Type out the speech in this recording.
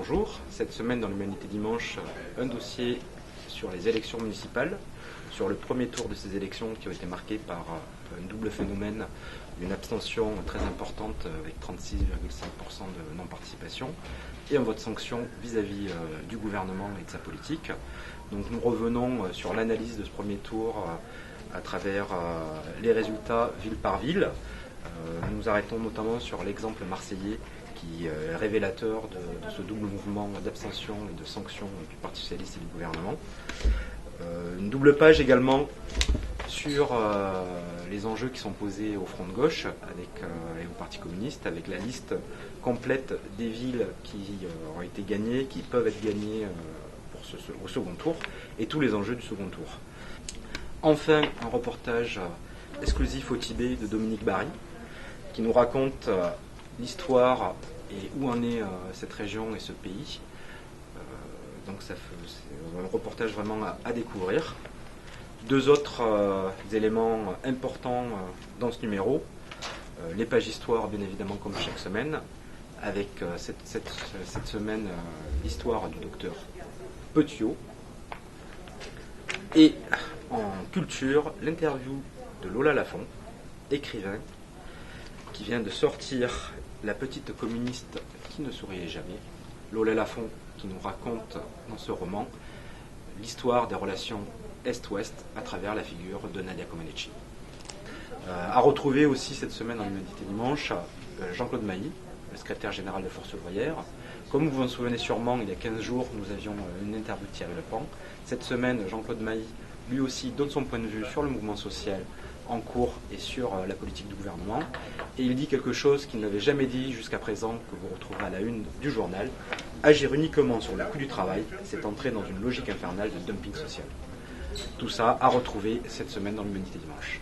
bonjour. Cette semaine dans l'Humanité Dimanche, un dossier sur les élections municipales, sur le premier tour de ces élections qui ont été marquées par un double phénomène, une abstention très importante avec 36,5% de non-participation et un vote sanction vis-à-vis du gouvernement et de sa politique. Donc nous revenons sur l'analyse de ce premier tour à travers les résultats ville par ville. Nous nous arrêtons notamment sur l'exemple marseillais qui est révélateur de ce double mouvement d'abstention et de sanction du Parti socialiste et du gouvernement. Une double page également sur les enjeux qui sont posés au Front de gauche et au Parti communiste, avec la liste complète des villes qui ont été gagnées, qui peuvent être gagnées au second tour, et tous les enjeux du second tour. Enfin, un reportage exclusif au Tibet de Dominique Barry, qui nous raconte l'histoire et où en est cette région et ce pays. Donc c'est un reportage vraiment à découvrir. Deux autres éléments importants dans ce numéro. Les pages histoire, bien évidemment, comme chaque semaine, avec cette semaine l'histoire du docteur Petiot. Et en culture, l'interview de Lola Lafont, écrivain, qui vient de sortir La petite communiste qui ne souriait jamais. Lola Lafont qui nous raconte dans ce roman l'histoire des relations Est-Ouest à travers la figure de Nadia Comaneci. À retrouver aussi cette semaine dans l'Humanité Dimanche, Jean-Claude Mailly, le secrétaire général de Force ouvrière. Comme vous vous en souvenez sûrement, il y a 15 jours, nous avions une interview de Thierry Lepant. Cette semaine, Jean-Claude Mailly, lui aussi, donne son point de vue sur le mouvement social en cours et sur la politique du gouvernement. Et il dit quelque chose qu'il n'avait jamais dit jusqu'à présent, que vous retrouverez à la une du journal. Agir uniquement sur le coût du travail, c'est entrer dans une logique infernale de dumping social. Tout ça à retrouver cette semaine dans l'Humanité Dimanche.